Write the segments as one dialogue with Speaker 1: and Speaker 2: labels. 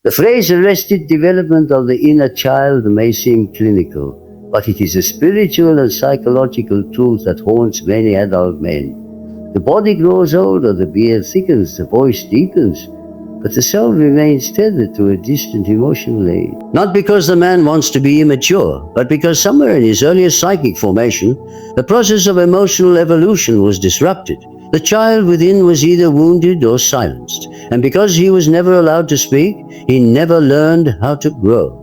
Speaker 1: The phrase arrested development of the inner child may seem clinical, but it is a spiritual and psychological truth that haunts many adult men. The body grows older, the beard thickens, the voice deepens, but the soul remains tethered to a distant emotional age. Not because the man wants to be immature, but because somewhere in his earliest psychic formation, the process of emotional evolution was disrupted. The child within was either wounded or silenced, and because he was never allowed to speak, he never learned how to grow.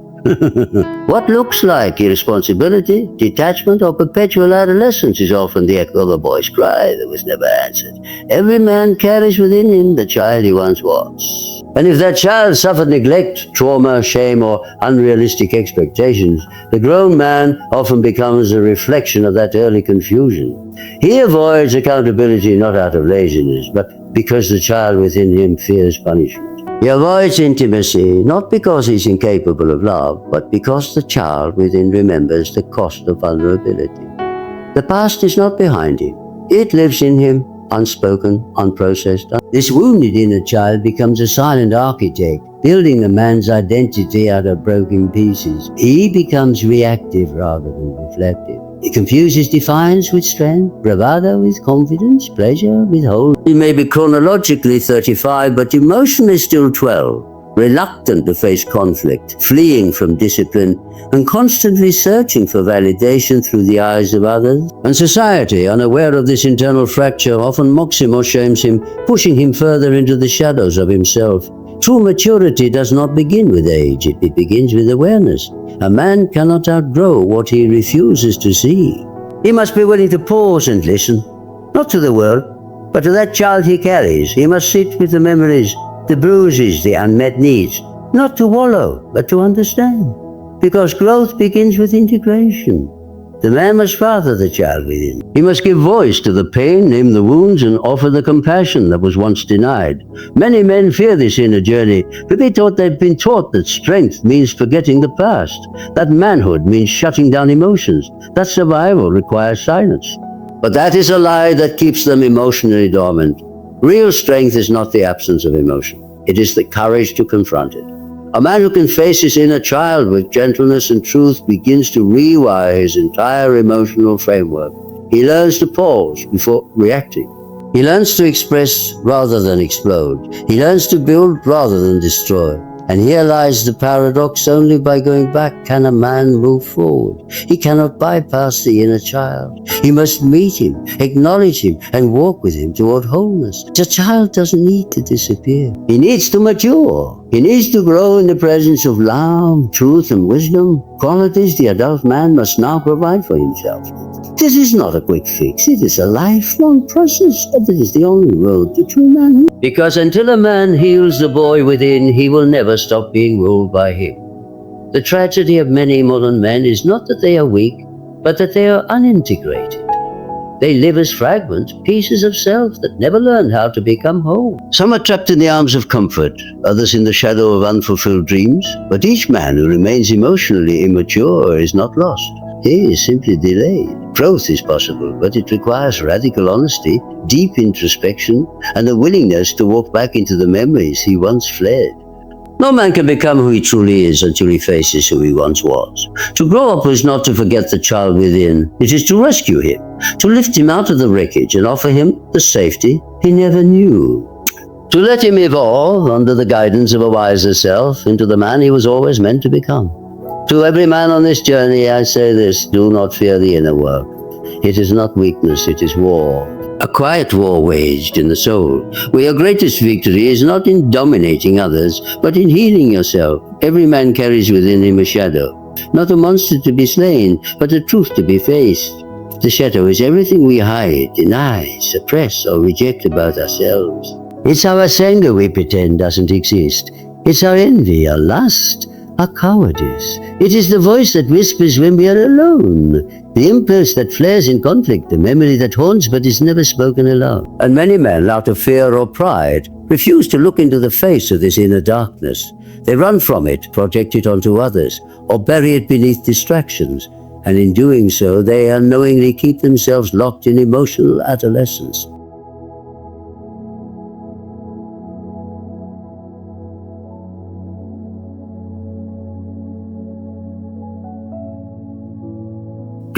Speaker 1: What looks like irresponsibility, detachment, or perpetual adolescence is often the echo of a boy's cry that was never answered. Every man carries within him the child he once was. And if that child suffered neglect, trauma, shame, or unrealistic expectations, the grown man often becomes a reflection of that early confusion. He avoids accountability not out of laziness, but because the child within him fears punishment. He avoids intimacy, not because he's incapable of love, but because the child within remembers the cost of vulnerability. The past is not behind him. It lives in him, unspoken, unprocessed. This wounded inner child becomes a silent architect, building a man's identity out of broken pieces. He becomes reactive rather than reflective. He confuses defiance with strength, bravado with confidence, pleasure with wholeness. He may be chronologically 35, but emotionally still 12, reluctant to face conflict, fleeing from discipline, and constantly searching for validation through the eyes of others. And society, unaware of this internal fracture, often mocks him or shames him, pushing him further into the shadows of himself. True maturity does not begin with age, it begins with awareness. A man cannot outgrow what he refuses to see. He must be willing to pause and listen, not to the world, but to that child he carries. He must sit with the memories, the bruises, the unmet needs, not to wallow, but to understand. Because growth begins with integration. The man must father the child within. He must give voice to the pain, name the wounds, and offer the compassion that was once denied. Many men fear this inner journey, but they've been taught that strength means forgetting the past, that manhood means shutting down emotions, that survival requires silence. But that is a lie that keeps them emotionally dormant. Real strength is not the absence of emotion. It is the courage to confront it. A man who can face his inner child with gentleness and truth begins to rewire his entire emotional framework. He learns to pause before reacting. He learns to express rather than explode. He learns to build rather than destroy. And here lies the paradox: only by going back can a man move forward. He cannot bypass the inner child. He must meet him, acknowledge him, and walk with him toward wholeness. The child doesn't need to disappear. He needs to mature. He needs to grow in the presence of love, truth, and wisdom, qualities the adult man must now provide for himself. This is not a quick fix. It is a lifelong process, but it is the only road to true manhood. Because until a man heals the boy within, he will never stop being ruled by him. The tragedy of many modern men is not that they are weak, but that they are unintegrated. They live as fragments, pieces of self that never learn how to become whole. Some are trapped in the arms of comfort, others in the shadow of unfulfilled dreams, but each man who remains emotionally immature is not lost. He is simply delayed. Growth is possible, but it requires radical honesty, deep introspection, and a willingness to walk back into the memories he once fled. No man can become who he truly is until he faces who he once was. To grow up is not to forget the child within. It is to rescue him, to lift him out of the wreckage and offer him the safety he never knew. To let him evolve under the guidance of a wiser self into the man he was always meant to become. To every man on this journey, I say this: do not fear the inner work. It is not weakness, it is war. A quiet war waged in the soul, where your greatest victory is not in dominating others, but in healing yourself. Every man carries within him a shadow, not a monster to be slain, but a truth to be faced. The shadow is everything we hide, deny, suppress, or reject about ourselves. It's our anger we pretend doesn't exist. It's our envy, our lust, our cowardice. It is the voice that whispers when we are alone, the impulse that flares in conflict, the memory that haunts but is never spoken aloud. And many men, out of fear or pride, refuse to look into the face of this inner darkness. They run from it, project it onto others, or bury it beneath distractions. And in doing so, they unknowingly keep themselves locked in emotional adolescence.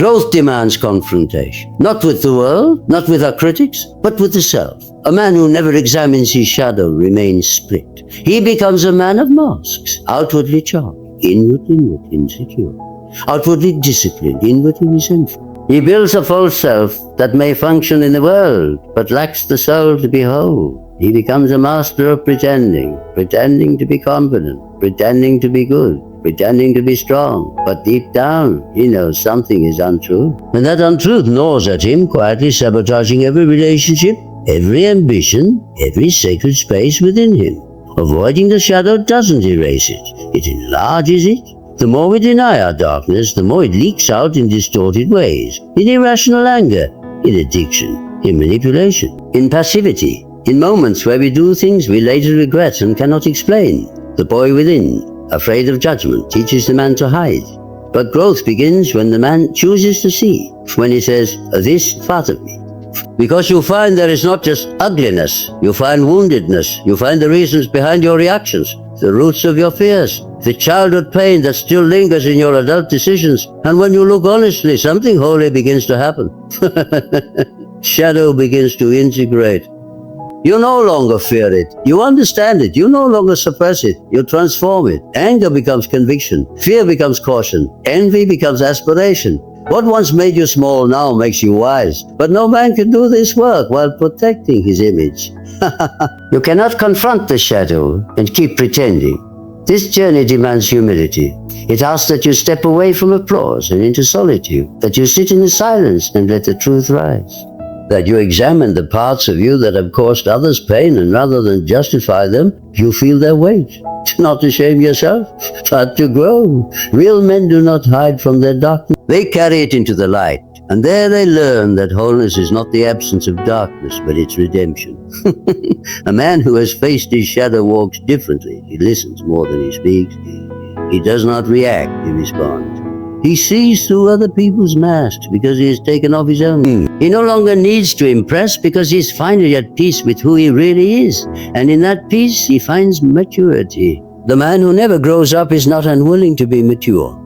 Speaker 1: Growth demands confrontation, not with the world, not with our critics, but with the self. A man who never examines his shadow remains split. He becomes a man of masks, outwardly charming, inward, insecure. Outwardly disciplined, inwardly resentful. He builds a false self that may function in the world, but lacks the soul to be whole. He becomes a master of pretending to be confident, pretending to be good, pretending to be strong, but deep down, he knows something is untrue. And that untruth gnaws at him, quietly sabotaging every relationship, every ambition, every sacred space within him. Avoiding the shadow doesn't erase it, it enlarges it. The more we deny our darkness, the more it leaks out in distorted ways, in irrational anger, in addiction, in manipulation, in passivity, in moments where we do things we later regret and cannot explain. The boy within, afraid of judgment, teaches the man to hide. But growth begins when the man chooses to see, when he says, "This is part of me." Because you find there is not just ugliness, you find woundedness, you find the reasons behind your reactions, the roots of your fears, the childhood pain that still lingers in your adult decisions. And when you look honestly, something holy begins to happen. Shadow begins to integrate. You no longer fear it. You understand it. You no longer suppress it. You transform it. Anger becomes conviction. Fear becomes caution. Envy becomes aspiration. What once made you small now makes you wise. But no man can do this work while protecting his image. You cannot confront the shadow and keep pretending. This journey demands humility. It asks that you step away from applause and into solitude, that you sit in the silence and let the truth rise, that you examine the parts of you that have caused others pain, and rather than justify them, you feel their weight. Not to shame yourself, but to grow. Real men do not hide from their darkness. They carry it into the light, and there they learn that wholeness is not the absence of darkness, but its redemption. A man who has faced his shadow walks differently. He listens more than he speaks. He does not react, he responds. He sees through other people's masks because he has taken off his own. He no longer needs to impress because he is finally at peace with who he really is. And in that peace, he finds maturity. The man who never grows up is not unwilling to be mature.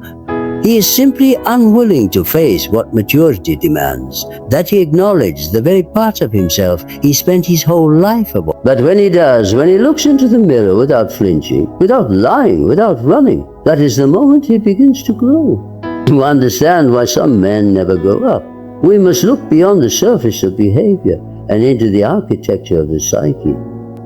Speaker 1: He is simply unwilling to face what maturity demands, that he acknowledges the very part of himself he spent his whole life about. But when he does, when he looks into the mirror without flinching, without lying, without running, that is the moment he begins to grow. To understand why some men never grow up, we must look beyond the surface of behavior and into the architecture of the psyche.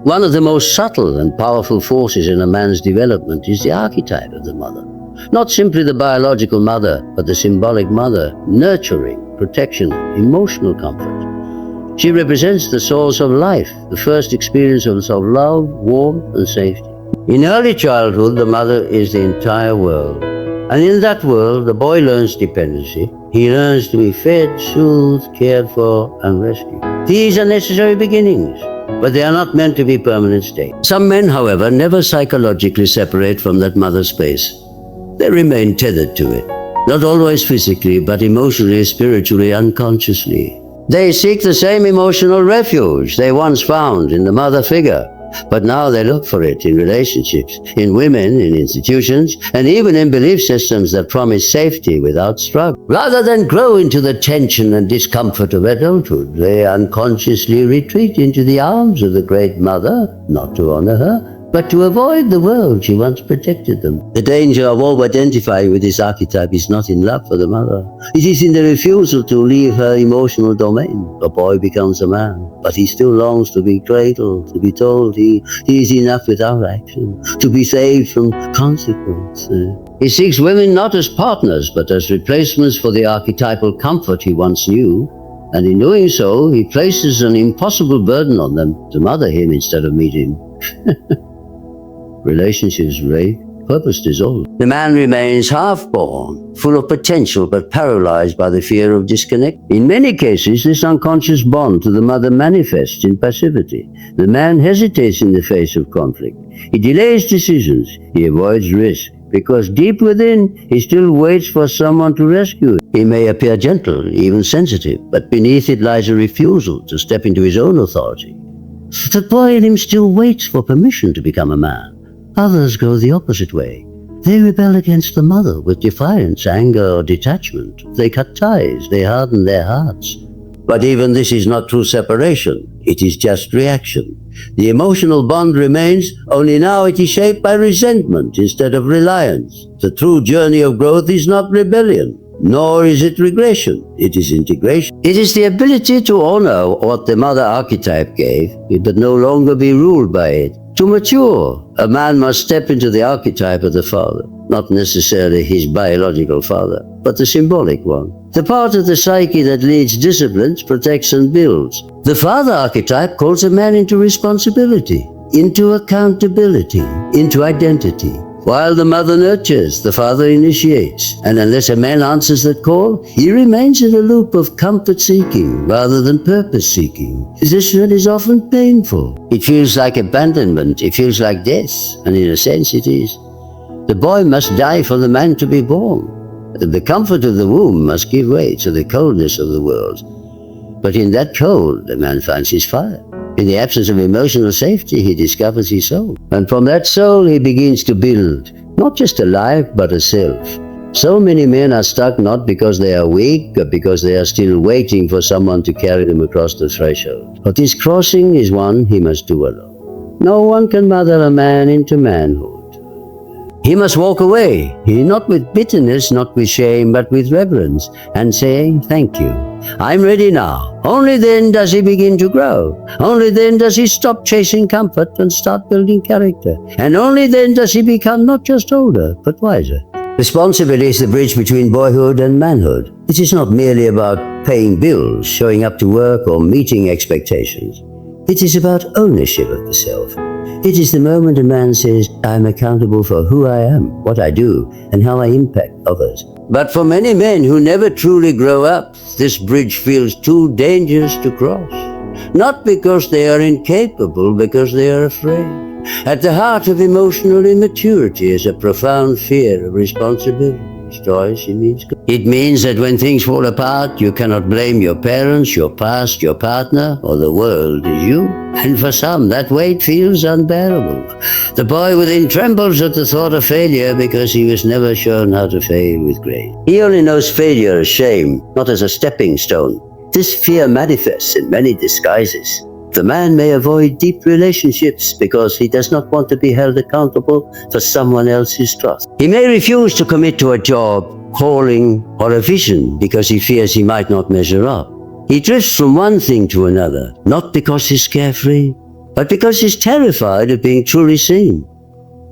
Speaker 1: One of the most subtle and powerful forces in a man's development is the archetype of the mother. Not simply the biological mother, but the symbolic mother, nurturing, protection, emotional comfort. She represents the source of life, the first experiences of love, warmth, and safety. In early childhood, the mother is the entire world. And in that world, the boy learns dependency. He learns to be fed, soothed, cared for, and rescued. These are necessary beginnings, but they are not meant to be permanent states. Some men, however, never psychologically separate from that mother space. They remain tethered to it, not always physically, but emotionally, spiritually, unconsciously. They seek the same emotional refuge they once found in the mother figure, but now they look for it in relationships, in women, in institutions, and even in belief systems that promise safety without struggle. Rather than grow into the tension and discomfort of adulthood, they unconsciously retreat into the arms of the great mother, not to honor her, but to avoid the world she once protected them. The danger of over-identifying with this archetype is not in love for the mother. It is in the refusal to leave her emotional domain. A boy becomes a man, but he still longs to be cradled, to be told he is enough without action, to be saved from consequence. He seeks women not as partners, but as replacements for the archetypal comfort he once knew. And in doing so, he places an impossible burden on them to mother him instead of meet him. Relationships break, purpose dissolves. The man remains half-born, full of potential but paralyzed by the fear of disconnect. In many cases, this unconscious bond to the mother manifests in passivity. The man hesitates in the face of conflict. He delays decisions. He avoids risk, because deep within, he still waits for someone to rescue him. He may appear gentle, even sensitive, but beneath it lies a refusal to step into his own authority. The boy in him still waits for permission to become a man. Others go the opposite way. They rebel against the mother with defiance, anger, or detachment. They cut ties, they harden their hearts. But even this is not true separation. It is just reaction. The emotional bond remains, only now it is shaped by resentment instead of reliance. The true journey of growth is not rebellion, nor is it regression. It is integration. It is the ability to honor what the mother archetype gave, but no longer be ruled by it. To mature, a man must step into the archetype of the father, not necessarily his biological father, but the symbolic one. The part of the psyche that leads, disciplines, protects, and builds. The father archetype calls a man into responsibility, into accountability, into identity. While the mother nurtures, the father initiates, and unless a man answers that call, he remains in a loop of comfort-seeking rather than purpose-seeking. This is often painful. It feels like abandonment, it feels like death, and in a sense it is. The boy must die for the man to be born. The comfort of the womb must give way to the coldness of the world. But in that cold, the man finds his fire. In the absence of emotional safety, he discovers his soul. And from that soul, he begins to build, not just a life, but a self. So many men are stuck not because they are weak, but because they are still waiting for someone to carry them across the threshold. But this crossing is one he must do alone. No one can mother a man into manhood. He must walk away, not with bitterness, not with shame, but with reverence, and saying, thank you. I'm ready now. Only then does he begin to grow. Only then does he stop chasing comfort and start building character. And only then does he become not just older, but wiser. Responsibility is the bridge between boyhood and manhood. It is not merely about paying bills, showing up to work, or meeting expectations. It is about ownership of the self. It is the moment a man says, I am accountable for who I am, what I do, and how I impact others. But for many men who never truly grow up, this bridge feels too dangerous to cross. Not because they are incapable, because they are afraid. At the heart of emotional immaturity is a profound fear of responsibility. It means that when things fall apart, you cannot blame your parents, your past, your partner, or the world. It is you. And for some, that weight feels unbearable. The boy within trembles at the thought of failure because he was never shown how to fail with grace. He only knows failure as shame, not as a stepping stone. This fear manifests in many disguises. The man may avoid deep relationships because he does not want to be held accountable for someone else's trust. He may refuse to commit to a job, calling, or a vision because he fears he might not measure up. He drifts from one thing to another, not because he's carefree, but because he's terrified of being truly seen.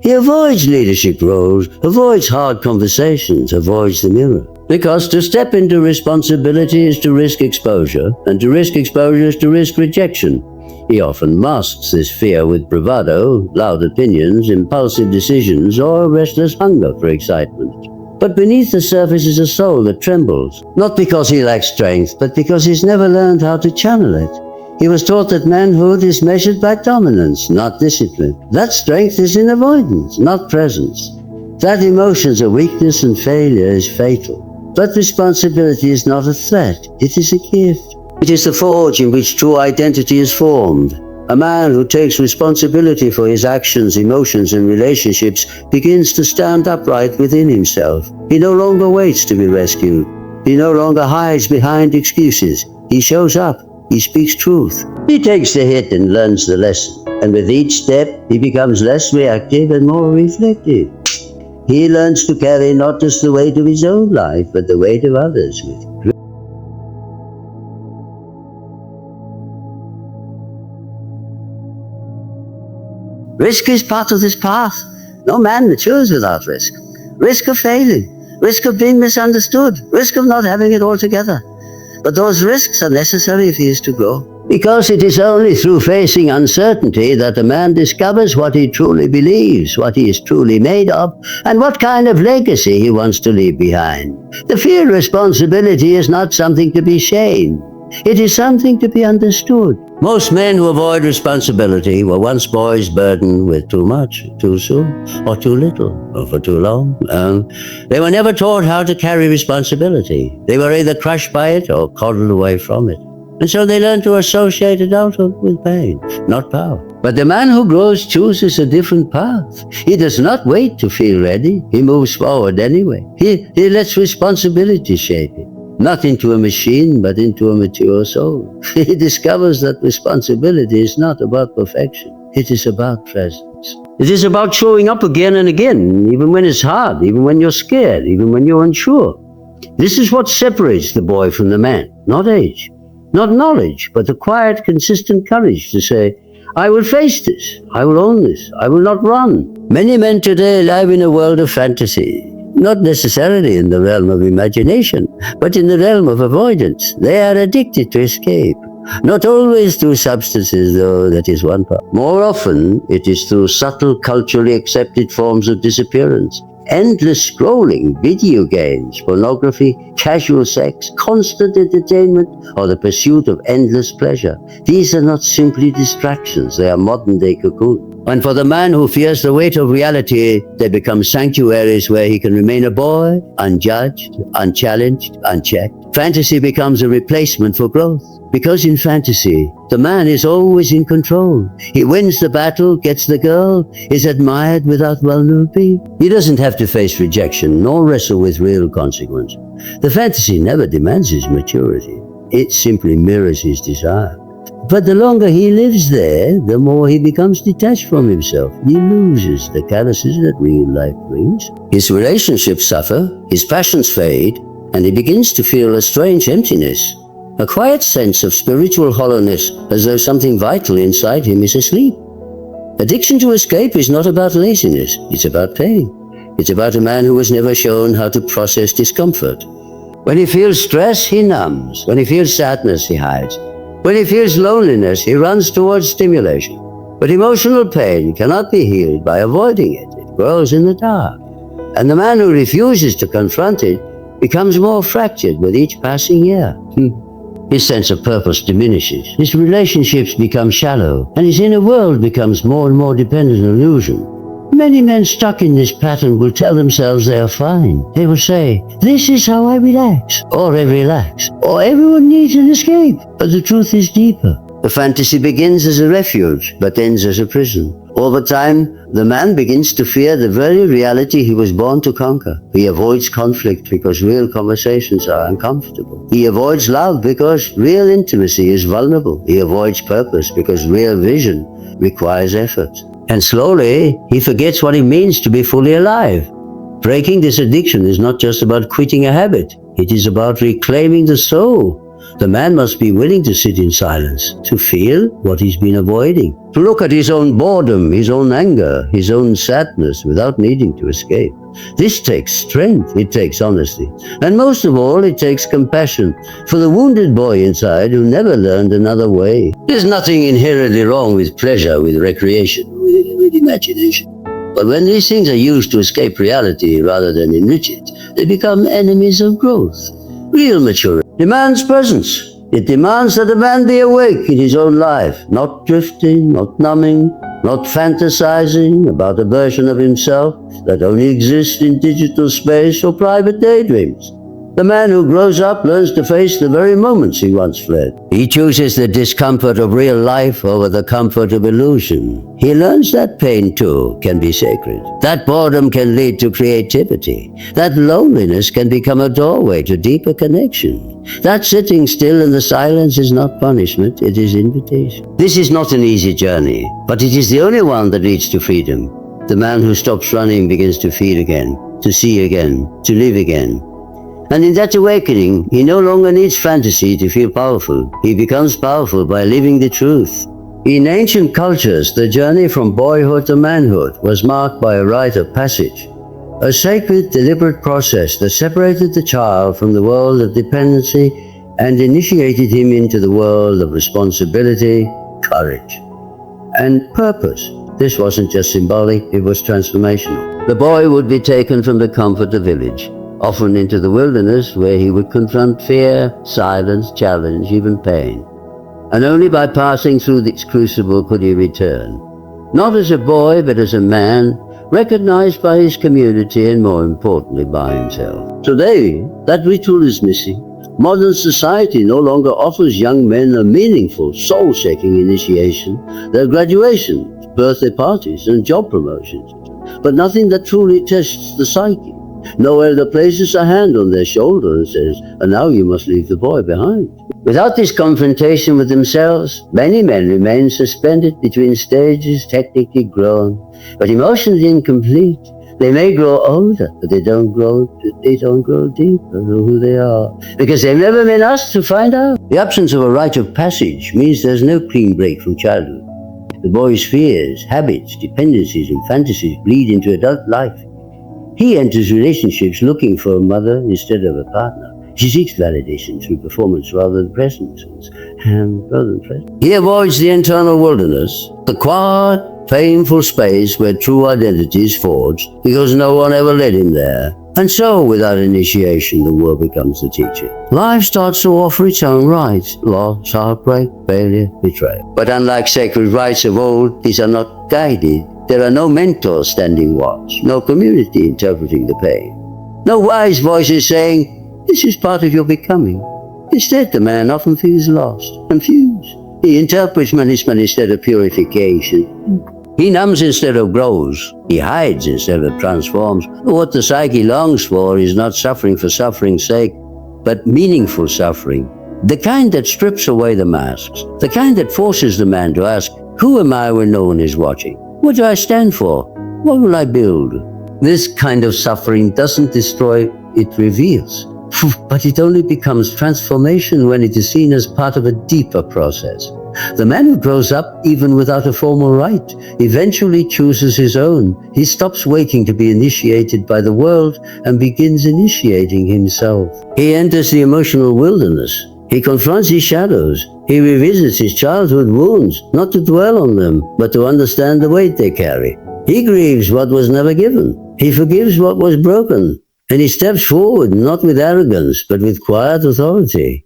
Speaker 1: He avoids leadership roles, avoids hard conversations, avoids the mirror. Because to step into responsibility is to risk exposure, and to risk exposure is to risk rejection. He often masks this fear with bravado, loud opinions, impulsive decisions, or restless hunger for excitement. But beneath the surface is a soul that trembles, not because he lacks strength, but because he's never learned how to channel it. He was taught that manhood is measured by dominance, not discipline. That strength is in avoidance, not presence. That emotions of weakness and failure is fatal. But responsibility is not a threat, it is a gift. It is the forge in which true identity is formed. A man who takes responsibility for his actions, emotions, and relationships begins to stand upright within himself. He no longer waits to be rescued. He no longer hides behind excuses. He shows up. He speaks truth. He takes the hit and learns the lesson. And with each step, he becomes less reactive and more reflective. He learns to carry not just the weight of his own life, but the weight of others with grace. Risk is part of this path. No man matures without risk. Risk of failing, risk of being misunderstood, risk of not having it all together. But those risks are necessary if he is to grow. Because it is only through facing uncertainty that a man discovers what he truly believes, what he is truly made of, and what kind of legacy he wants to leave behind. The fear of responsibility is not something to be shamed. It is something to be understood. Most men who avoid responsibility were once boys burdened with too much, too soon, or too little, or for too long. They were never taught how to carry responsibility. They were either crushed by it or coddled away from it. And so they learned to associate adulthood with pain, not power. But the man who grows chooses a different path. He does not wait to feel ready. He moves forward anyway. He lets responsibility shape him. Not into a machine, but into a mature soul. He discovers that responsibility is not about perfection. It is about presence. It is about showing up again and again, even when it's hard, even when you're scared, even when you're unsure. This is what separates the boy from the man. Not age, not knowledge, but the quiet, consistent courage to say, I will face this. I will own this. I will not run. Many men today live in a world of fantasy, not necessarily in the realm of imagination, but in the realm of avoidance. They are addicted to escape. Not always through substances, though that is one part. More often, it is through subtle, culturally accepted forms of disappearance. Endless scrolling, video games, pornography, casual sex, constant entertainment, or the pursuit of endless pleasure. These are not simply distractions, they are modern-day cocoons. And for the man who fears the weight of reality, they become sanctuaries where he can remain a boy, unjudged, unchallenged, unchecked. Fantasy becomes a replacement for growth. Because in fantasy, the man is always in control. He wins the battle, gets the girl, is admired without vulnerability. He doesn't have to face rejection, nor wrestle with real consequence. The fantasy never demands his maturity. It simply mirrors his desire. But the longer he lives there, the more he becomes detached from himself. He loses the calluses that real life brings. His relationships suffer, his passions fade, and he begins to feel a strange emptiness. A quiet sense of spiritual hollowness, as though something vital inside him is asleep. Addiction to escape is not about laziness, it's about pain. It's about a man who was never shown how to process discomfort. When he feels stress, he numbs. When he feels sadness, he hides. When he feels loneliness, he runs towards stimulation. But emotional pain cannot be healed by avoiding it. It grows in the dark. And the man who refuses to confront it becomes more fractured with each passing year. His sense of purpose diminishes, his relationships become shallow, and his inner world becomes more and more dependent on illusion. Many men stuck in this pattern will tell themselves they are fine. They will say, this is how I relax, or I relax, or everyone needs an escape. But the truth is deeper. The fantasy begins as a refuge, but ends as a prison. Over time, the man begins to fear the very reality he was born to conquer. He avoids conflict because real conversations are uncomfortable. He avoids love because real intimacy is vulnerable. He avoids purpose because real vision requires effort. And slowly, he forgets what it means to be fully alive. Breaking this addiction is not just about quitting a habit. It is about reclaiming the soul. The man must be willing to sit in silence, to feel what he's been avoiding, to look at his own boredom, his own anger, his own sadness without needing to escape. This takes strength, it takes honesty, and most of all, it takes compassion for the wounded boy inside who never learned another way. There's nothing inherently wrong with pleasure, with recreation, with imagination. But when these things are used to escape reality rather than enrich it, they become enemies of growth. Real maturity demands presence. It demands that a man be awake in his own life, not drifting, not numbing, not fantasizing about a version of himself that only exists in digital space or private daydreams. The man who grows up learns to face the very moments he once fled. He chooses the discomfort of real life over the comfort of illusion. He learns that pain, too, can be sacred. That boredom can lead to creativity. That loneliness can become a doorway to deeper connection. That sitting still in the silence is not punishment, it is invitation. This is not an easy journey, but it is the only one that leads to freedom. The man who stops running begins to feel again, to see again, to live again. And in that awakening, he no longer needs fantasy to feel powerful. He becomes powerful by living the truth. In ancient cultures, the journey from boyhood to manhood was marked by a rite of passage, a sacred, deliberate process that separated the child from the world of dependency and initiated him into the world of responsibility, courage, and purpose. This wasn't just symbolic, it was transformational. The boy would be taken from the comfort of village, often into the wilderness where he would confront fear, silence, challenge, even pain. And only by passing through this crucible could he return. Not as a boy, but as a man, recognized by his community and more importantly by himself. Today, that ritual is missing. Modern society no longer offers young men a meaningful, soul-shaking initiation. Their graduations, birthday parties, and job promotions, but nothing that truly tests the psyche. No elder places a hand on their shoulder and says, "And now you must leave the boy behind." Without this confrontation with themselves, many men remain suspended between stages, technically grown, but emotionally incomplete. They may grow older, but they don't grow deeper in who they are, because they've never been asked to find out. The absence of a rite of passage means there's no clean break from childhood. The boy's fears, habits, dependencies, and fantasies bleed into adult life. He enters relationships looking for a mother instead of a partner. He seeks validation through performance rather than presence. He avoids the internal wilderness, the quiet, painful space where true identity is forged, because no one ever led him there. And so, without initiation, the world becomes the teacher. Life starts to offer its own rites: loss, heartbreak, failure, betrayal. But unlike sacred rites of old, these are not guided. There are no mentors standing watch, no community interpreting the pain, no wise voices saying, "This is part of your becoming." Instead, the man often feels lost, confused. He interprets punishment instead of purification. He numbs instead of grows. He hides instead of transforms. What the psyche longs for is not suffering for suffering's sake, but meaningful suffering. The kind that strips away the masks. The kind that forces the man to ask, "Who am I when no one is watching? What do I stand for? What will I build?" This kind of suffering doesn't destroy, it reveals. But it only becomes transformation when it is seen as part of a deeper process. The man who grows up even without a formal rite eventually chooses his own. He stops waiting to be initiated by the world and begins initiating himself. He enters the emotional wilderness. He confronts his shadows. He revisits his childhood wounds, not to dwell on them, but to understand the weight they carry. He grieves what was never given. He forgives what was broken. And he steps forward, not with arrogance, but with quiet authority.